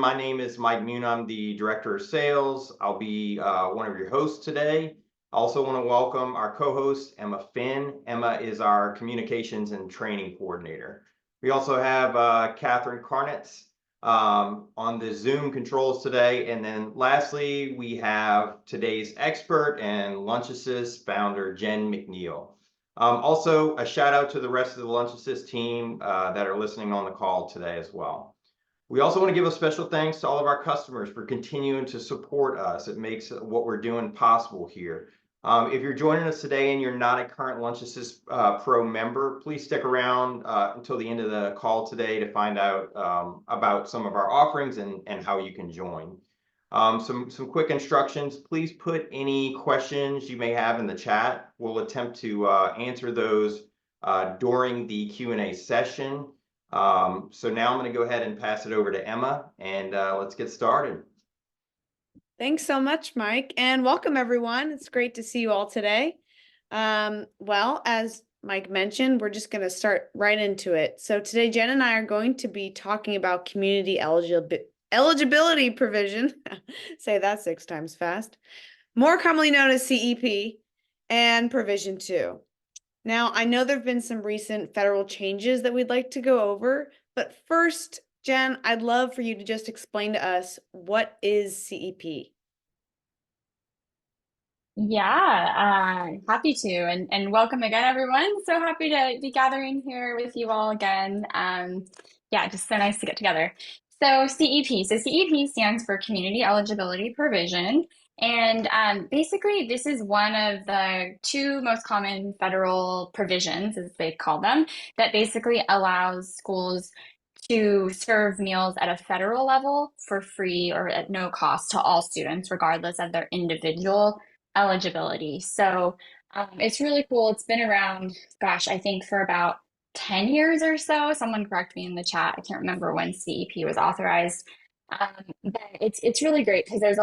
My name is Mike Moon. I'm the Director of Sales. I'll be one of your hosts today. I also want to welcome our co-host, Emma Finn. Emma is our Communications and Training Coordinator. We also have Catherine Carnitz on the Zoom controls today. And then lastly, we have today's expert and LunchAssist founder, Jen McNeil. Also, a shout out to the rest of the LunchAssist team that are listening on the call today as well. We also want to give a special thanks to all of our customers for continuing to support us. It makes what we're doing possible here. If you're joining us today and you're not a current LunchAssist Pro member, please stick around until the end of the call today to find out about some of our offerings and how you can join. Some quick instructions. Please put any questions you may have in the chat. We'll attempt to answer those during the Q&A session. So now I'm going to go ahead and pass it over to Emma, and let's get started. Thanks so much, Mike, and welcome everyone. It's great to see you all today. Well, as Mike mentioned, we're just going to start right into it. So today, Jen and I are going to be talking about Community Eligibility Provision. Say that 6 times fast. More commonly known as CEP, and Provision 2. Now, I know there have been some recent federal changes that we'd like to go over, but first, Jen, I'd love for you to just explain to us, what is CEP? Yeah, happy to, and welcome again, everyone. So happy to be gathering here with you all again. Yeah, just so nice to get together. So CEP stands for Community Eligibility Provision. And basically, this is one of the 2 most common federal provisions, as they call them, that basically allows schools to serve meals at a federal level for free or at no cost to all students, regardless of their individual eligibility. So it's really cool. It's been around, gosh, I think for about 10 years or so. Someone correct me in the chat. I can't remember when CEP was authorized. But it's really great because there's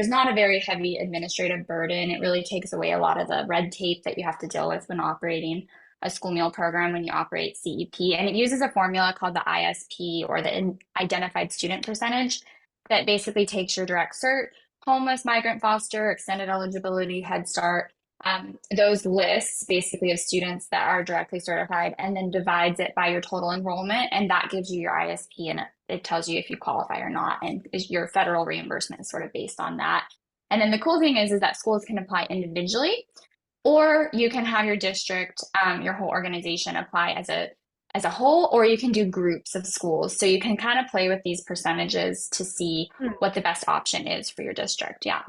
not a very heavy administrative burden. It really takes away a lot of the red tape that you have to deal with when operating a school meal program when you operate CEP. And it uses a formula called the ISP, or the Identified Student Percentage, that basically takes your direct cert, homeless, migrant, foster, extended eligibility, Head Start, those lists basically of students that are directly certified, and then divides it by your total enrollment, and that gives you your ISP, and it tells you if you qualify or not, and your federal reimbursement is sort of based on that. And then the cool thing is that schools can apply individually, or you can have your district, your whole organization apply as a whole, or you can do groups of schools. So you can kind of play with these percentages to see what the best option is for your district. Yeah.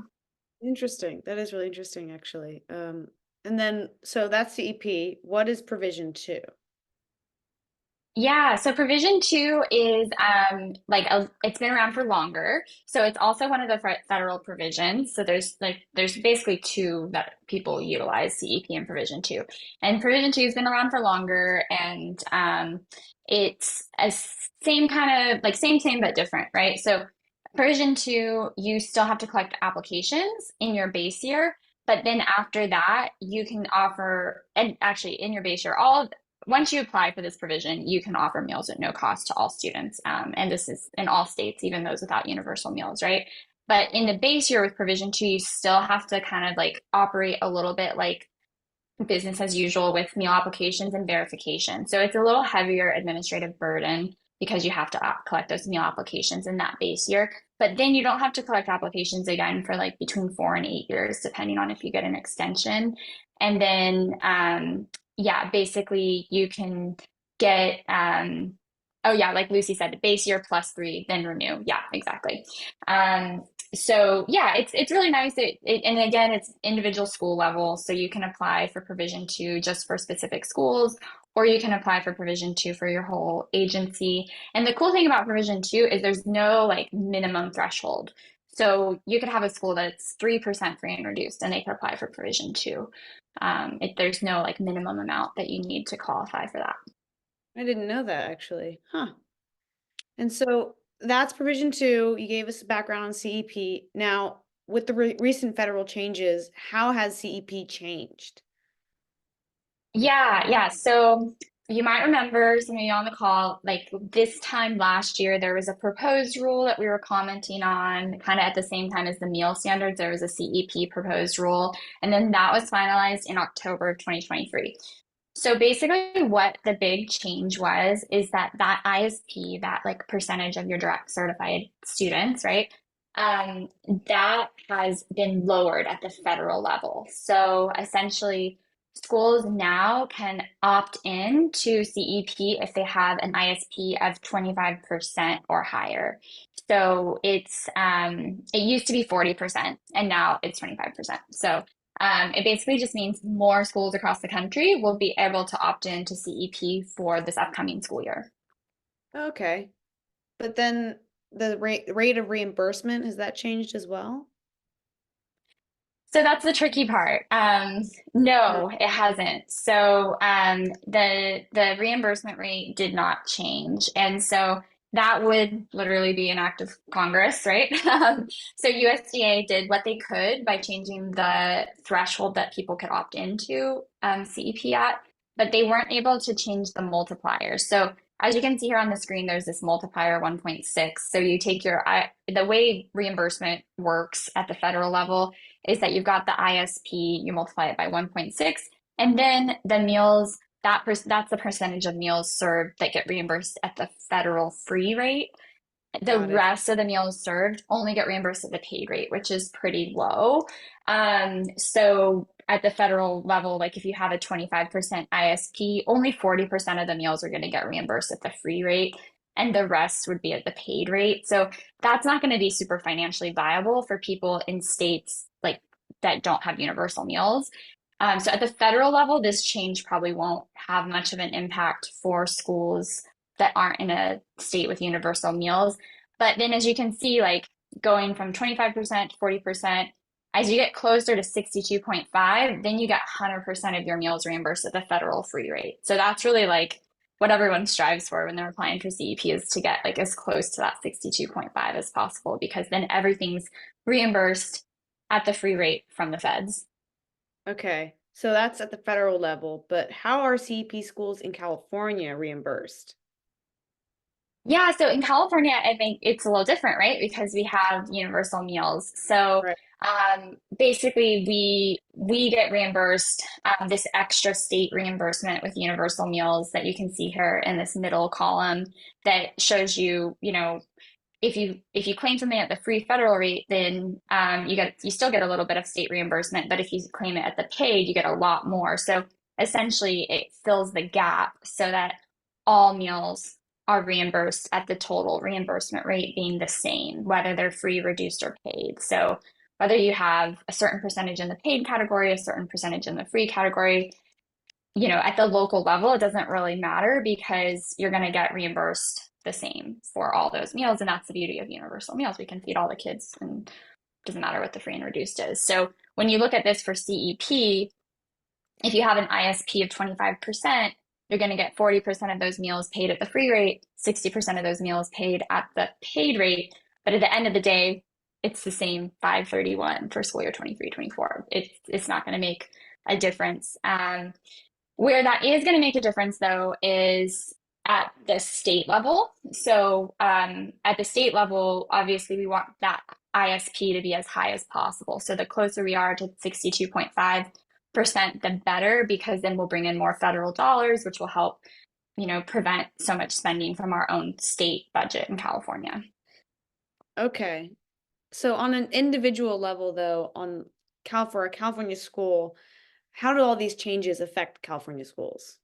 Interesting. That is really interesting, actually. And then, so that's CEP. What is Provision 2? Yeah, so Provision 2 is it's been around for longer. So it's also one of the federal provisions. So there's basically 2 that people utilize, CEP and Provision 2. And Provision 2 has been around for longer, and it's a same kind of same but different, right? So Provision 2, you still have to collect applications in your base year, but then after that, you can offer, and actually in your base year, once you apply for this provision, you can offer meals at no cost to all students. And this is in all states, even those without universal meals, right? But in the base year with Provision 2, you still have to kind of operate a little bit like business as usual with meal applications and verification. So it's a little heavier administrative burden because you have to collect those meal applications in that base year. But then you don't have to collect applications again for between 4 and 8 years, depending on if you get an extension. And then yeah, basically you can get, oh yeah, like Lucy said, the base year plus 3, then renew. Yeah, exactly. So yeah, it's really nice. And again, it's individual school level. So you can apply for Provision 2 just for specific schools, or you can apply for Provision 2 for your whole agency. And the cool thing about Provision 2 is there's no minimum threshold. So you could have a school that's 3% free and reduced, and they could apply for Provision 2. There's no minimum amount that you need to qualify for that. I didn't know that, actually. Huh. And so that's Provision 2. You gave us a background on CEP. Now, with the recent federal changes, how has CEP changed? Yeah. So you might remember, some of you on the call, like this time last year, there was a proposed rule that we were commenting on, kind of at the same time as the meal standards. There was a CEP proposed rule, and then that was finalized in October of 2023. So basically, what the big change was is that ISP, that like percentage of your direct certified students, right? That has been lowered at the federal level. So essentially, schools now can opt in to CEP if they have an ISP of 25% or higher. So it used to be 40% and now it's 25%. So it basically just means more schools across the country will be able to opt in to CEP for this upcoming school year. Okay. But then the rate of reimbursement, has that changed as well? So that's the tricky part. No, it hasn't. So the reimbursement rate did not change, and so that would literally be an act of Congress, right? So USDA did what they could by changing the threshold that people could opt into CEP at, but they weren't able to change the multiplier. So as you can see here on the screen, there's this multiplier 1.6. So you take the way reimbursement works at the federal level is that you've got the ISP, you multiply it by 1.6, and then the meals, that's the percentage of meals served that get reimbursed at the federal free rate. The Got it. rest of the meals served only get reimbursed at the paid rate, which is pretty low. So at the federal level, like if you have a 25% ISP, only 40% of the meals are going to get reimbursed at the free rate, and the rest would be at the paid rate. So that's not going to be super financially viable for people in states like that don't have universal meals. So at the federal level, this change probably won't have much of an impact for schools that aren't in a state with universal meals. But then as you can see, like going from 25% to 40%, as you get closer to 62.5, then you get 100% of your meals reimbursed at the federal free rate. So that's really like what everyone strives for when they're applying for CEP, is to get like as close to that 62.5 as possible, because then everything's reimbursed at the free rate from the feds. Okay. So that's at the federal level, but how are CEP schools in California reimbursed? Yeah, so in California, I think it's a little different, right? Because we have universal meals. So Right. basically, we get reimbursed this extra state reimbursement with universal meals that you can see here in this middle column that shows you, if you claim something at the free federal rate, then you still get a little bit of state reimbursement, but if you claim it at the paid, you get a lot more. So essentially, it fills the gap so that all meals are reimbursed at the total reimbursement rate being the same, whether they're free, reduced, or paid. So whether you have a certain percentage in the paid category, a certain percentage in the free category, at the local level, it doesn't really matter because you're going to get reimbursed the same for all those meals. And that's the beauty of universal meals. We can feed all the kids, and it doesn't matter what the free and reduced is. So when you look at this for CEP, if you have an ISP of 25%, you're going to get 40% of those meals paid at the free rate, 60% of those meals paid at the paid rate. But at the end of the day, it's the same 531 for school year 23-24. It's not going to make a difference. Where that is going to make a difference, though, is at the state level. So at the state level, obviously, we want that ISP to be as high as possible. So the closer we are to 62.5%, the better, because then we'll bring in more federal dollars, which will help, prevent so much spending from our own state budget in California. Okay. So on an individual level, though, for a California school, how do all these changes affect California schools?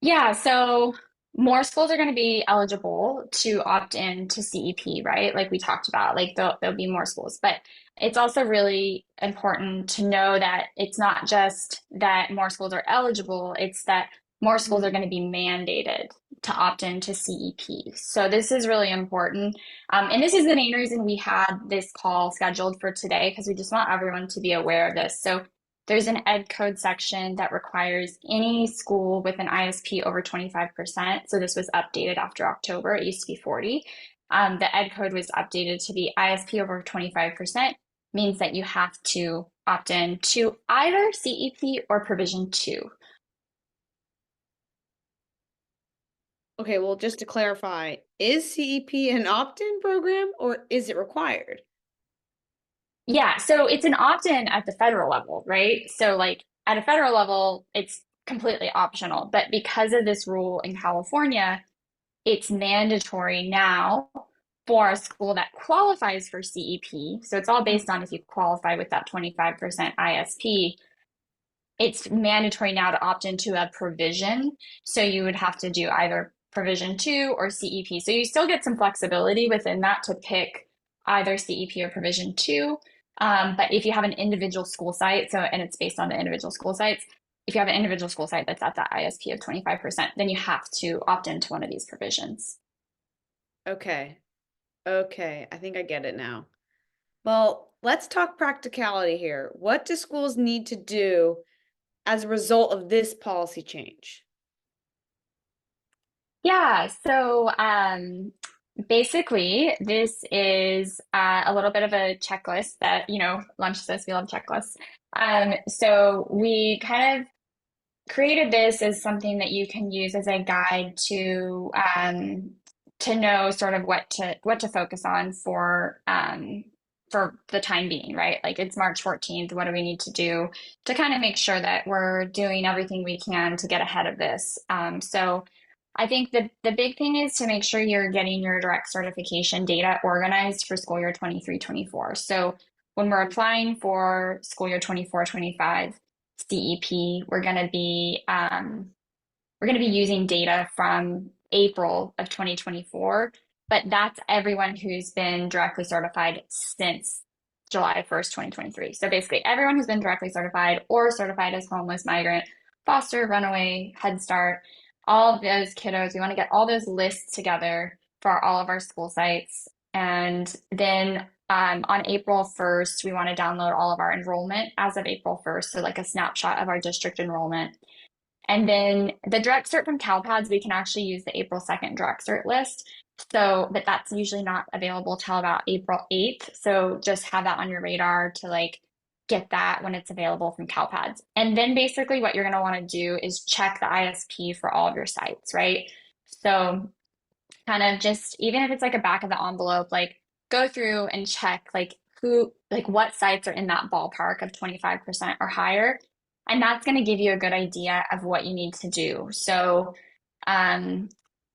Yeah, so more schools are going to be eligible to opt in to CEP, right? Like we talked about, like there'll be more schools, but it's also really important to know that it's not just that more schools are eligible, it's that more schools are going to be mandated to opt into CEP. So this is really important. And this is the main reason we had this call scheduled for today, because we just want everyone to be aware of this. So there's an ed code section that requires any school with an ISP over 25%. So this was updated after October. It used to be 40. The ed code was updated to be ISP over 25%, means that you have to opt in to either CEP or Provision 2. Okay, well, just to clarify, is CEP an opt-in program or is it required? Yeah, so it's an opt-in at the federal level, right? So like at a federal level, it's completely optional. But because of this rule in California, it's mandatory now for a school that qualifies for CEP. So it's all based on if you qualify with that 25% ISP. It's mandatory now to opt into a provision. So you would have to do either provision 2 or CEP. So you still get some flexibility within that to pick either CEP or provision 2. But if you have an individual school site, and it's based on the individual school sites, if you have an individual school site that's at that ISP of 25%, then you have to opt into one of these provisions. Okay. Okay, I think I get it now. Well, let's talk practicality here. What do schools need to do as a result of this policy change? Yeah, so basically, this is a little bit of a checklist that, LunchAssist, we love checklists. So we kind of created this as something that you can use as a guide to know sort of what to focus on for the time being, right? Like it's March 14th. What do we need to do to kind of make sure that we're doing everything we can to get ahead of this? So I think the big thing is to make sure you're getting your direct certification data organized for school year 23-24. So when we're applying for school year 24-25 CEP, we're going to be using data from April of 2024, but that's everyone who's been directly certified since July 1st, 2023. So basically everyone who's been directly certified or certified as homeless, migrant, foster, runaway, Head Start, all of those kiddos, we want to get all those lists together for all of our school sites. And then on April 1st, we want to download all of our enrollment as of April 1st. So like a snapshot of our district enrollment. And then the direct cert from CalPADS, we can actually use the April 2nd direct cert list. So, but that's usually not available till about April 8th. So just have that on your radar to like get that when it's available from CalPADS. And then basically what you're going to want to do is check the ISP for all of your sites, right? So kind of just, even if it's like a back of the envelope, like go through and check like what sites are in that ballpark of 25% or higher. And that's going to give you a good idea of what you need to do. So then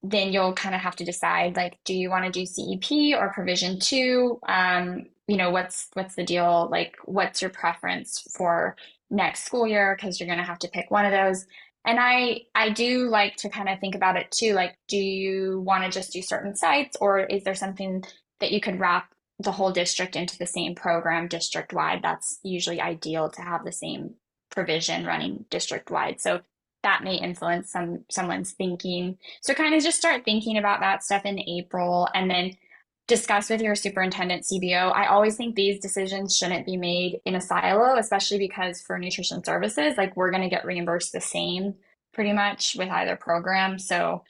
you'll kind of have to decide like, do you want to do CEP or provision 2? What's the deal? Like, what's your preference for next school year? Because you're going to have to pick one of those. And I do like to kind of think about it too. Like, do you want to just do certain sites, or is there something that you could wrap the whole district into the same program district wide? That's usually ideal to have the same provision running district wide. So that may influence someone's thinking. So kind of just start thinking about that stuff in April and then discuss with your superintendent CBO. I always think these decisions shouldn't be made in a silo, especially because for nutrition services, like we're going to get reimbursed the same pretty much with either program. So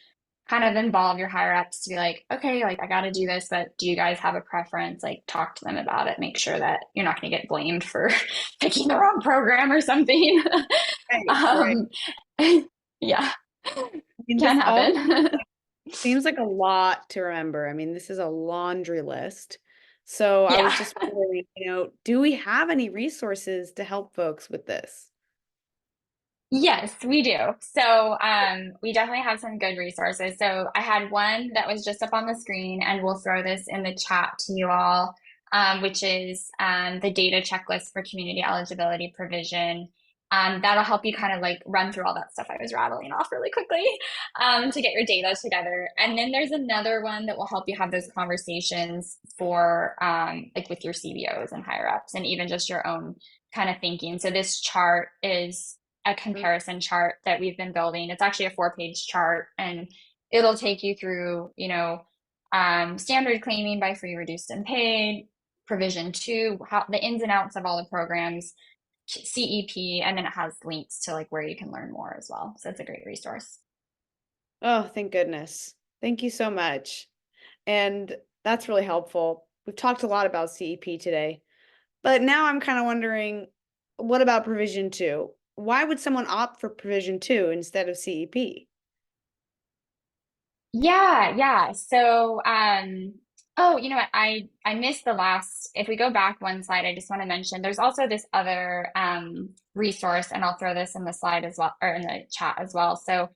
kind of involve your higher ups to be like, okay, like I got to do this, but do you guys have a preference? Like talk to them about it. Make sure that you're not going to get blamed for picking the wrong program or something. Right. um, yeah, I mean, can this all happen. seems like a lot to remember. I mean, this is a laundry list. So I was Yeah. just wondering, do we have any resources to help folks with this? Yes, we do. So we definitely have some good resources. So I had one that was just up on the screen, and we'll throw this in the chat to you all, which is the data checklist for community eligibility provision. That'll help you kind of like run through all that stuff I was rattling off really quickly to get your data together. And then there's another one that will help you have those conversations for like with your CBOs and higher ups, and even just your own kind of thinking. So this chart is a comparison chart that we've been building. It's actually a 4-page chart, and it'll take you through, standard claiming by free, reduced, and paid, provision 2, how the ins and outs of all the programs, CEP, and then it has links to like where you can learn more as well. So it's a great resource. Oh, thank goodness. Thank you so much. And that's really helpful. We've talked a lot about CEP today, but now I'm kind of wondering, what about provision 2? Why would someone opt for provision 2 instead of CEP? Yeah. So, oh, you know what? I missed the last. If we go back one slide, I just want to mention there's also this other resource, and I'll throw this in the slide as well, or in the chat as well. So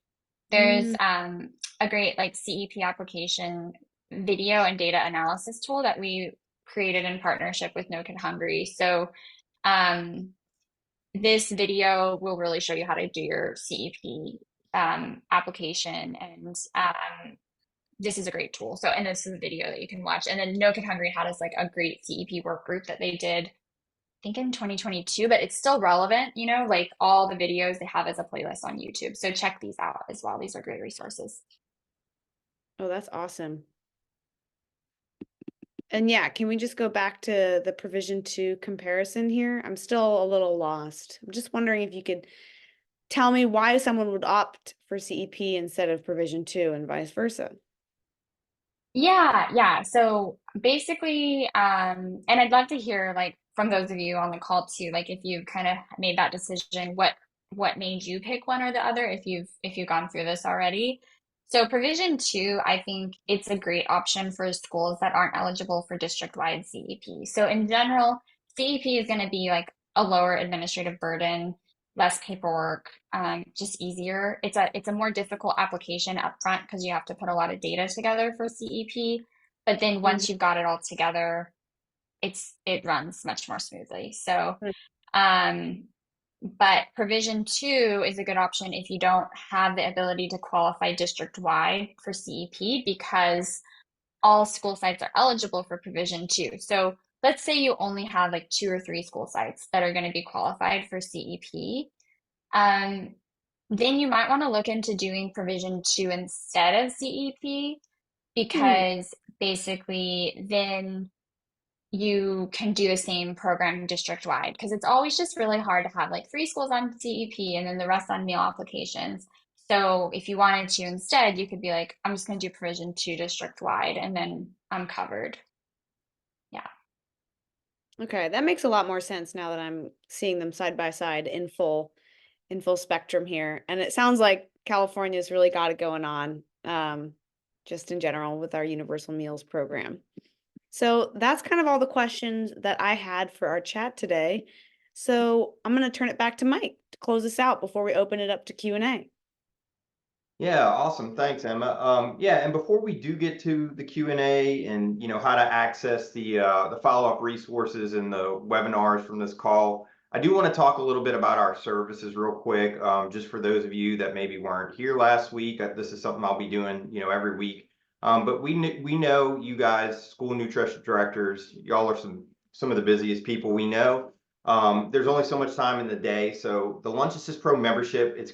there's Mm, a great like CEP application video and data analysis tool that we created in partnership with No Kid Hungry. So um, this video will really show you how to do your CEP application, and this is a great tool. So, and this is a video that you can watch. And then No Kid Hungry had us like a great CEP work group that they did, I think in 2022, but it's still relevant, you know, like all the videos they have as a playlist on YouTube. So check these out as well. These are great resources. oh, that's awesome. And yeah, can we just go back to the provision 2 comparison here? I'm still a little lost. I'm just wondering if you could tell me why someone would opt for CEP instead of provision 2 and vice versa. Yeah. So basically, and I'd love to hear like from those of you on the call too, like if you've kind of made that decision, what made you pick one or the other if you've gone through this already. So provision two, I think it's a great option for schools that aren't eligible for district-wide CEP. So in general, CEP is going to be like a lower administrative burden, less paperwork, just easier. It's a more difficult application up front because you have to put a lot of data together for CEP. But then Mhm. once you've got it all together, it runs much more smoothly. So, um, but provision two is a good option if you don't have the ability to qualify district wide for CEP because all school sites are eligible for provision two. So let's say you only have like 2 or 3 school sites that are going to be qualified for CEP. Um, then you might want to look into doing provision two instead of CEP Hmm. because basically then you can do the same program district wide because it's always just really hard to have like 3 schools on CEP and then the rest on meal applications. So if you wanted to instead, you could be like, I'm just going to do provision two district wide and then I'm covered. Yeah. Okay, that makes a lot more sense now that I'm seeing them side by side in full spectrum here. And it sounds like California's really got it going on, just in general with our universal meals program. So that's kind of all the questions that I had for our chat today. So I'm going to turn it back to Mike to close us out before we open it up to Q&A. Yeah, awesome. Thanks, Emma. Yeah, and before we do get to the Q&A and how to access the follow-up resources and the webinars from this call, I do want to talk a little bit about our services real quick. Just for those of you that maybe weren't here last week, this is something I'll be doing, every week. But we know you guys, school nutrition directors, y'all are some of the busiest people we know. There's only so much time in the day, so the LunchAssist Pro membership, it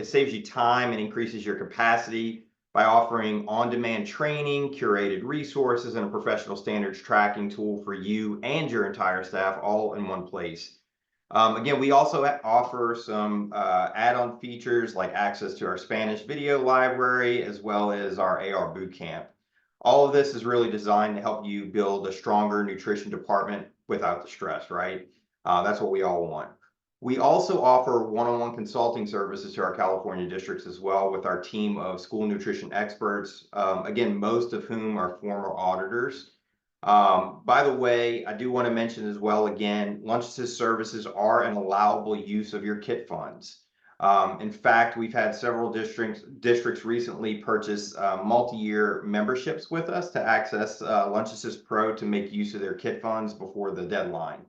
saves you time and increases your capacity by offering on-demand training, curated resources, and a professional standards tracking tool for you and your entire staff all in one place. Again, we also offer some add-on features like access to our Spanish video library, as well as our AR bootcamp. All of this is really designed to help you build a stronger nutrition department without the stress, right? That's what we all want. We also offer one-on-one consulting services to our California districts as well with our team of school nutrition experts, again, most of whom are former auditors. By the way, I do want to mention as well, again, LunchAssist services are an allowable use of your KIT funds. In fact, we've had several districts recently purchase multi-year memberships with us to access LunchAssist Pro to make use of their KIT funds before the deadline.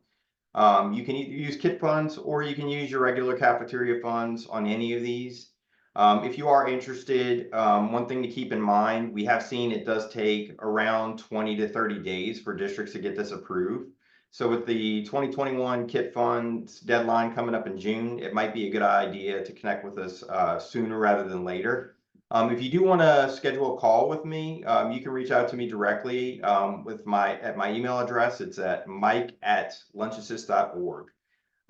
You can either use KIT funds or you can use your regular cafeteria funds on any of these. If you are interested, one thing to keep in mind, we have seen it does take around 20 to 30 days for districts to get this approved. So with the 2021 KIT funds deadline coming up in June, it might be a good idea to connect with us sooner rather than later. If you do want to schedule a call with me, you can reach out to me directly at my email address. It's at mike@lunchassist.org.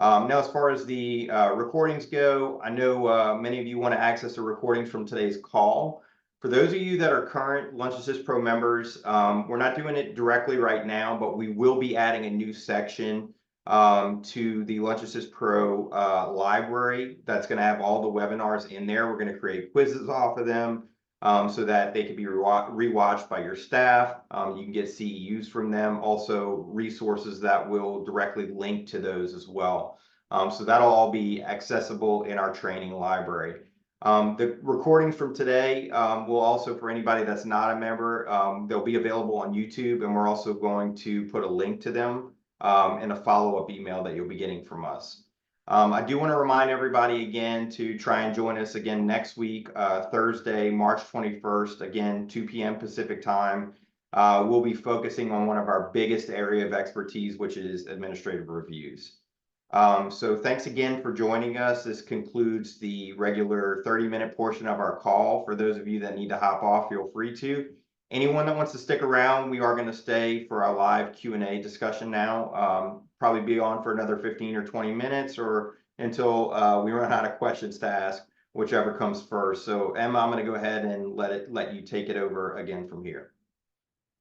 Now, as far as the recordings go, I know many of you want to access the recordings from today's call. For those of you that are current LunchAssist Pro members, we're not doing it directly right now, but we will be adding a new section to the LunchAssist Pro library that's going to have all the webinars in there. We're going to create quizzes off of them. so that they can be rewatched by your staff. You can get CEUs from them, also resources that will directly link to those as well. So that'll all be accessible in our training library. The recordings from today will also, for anybody that's not a member, they'll be available on YouTube, and we're also going to put a link to them in a follow-up email that you'll be getting from us. I do want to remind everybody again to try and join us again next week, Thursday, March 21st, again, 2 p.m. Pacific time. We'll be focusing on one of our biggest area of expertise, which is administrative reviews. So thanks again for joining us. This concludes the regular 30-minute portion of our call. For those of you that need to hop off, feel free to. Anyone that wants to stick around, we are going to stay for our live Q&A discussion now. Probably be on for another 15 or 20 minutes or until we run out of questions to ask, whichever comes first. So Emma, I'm going to go ahead and let you take it over again from here.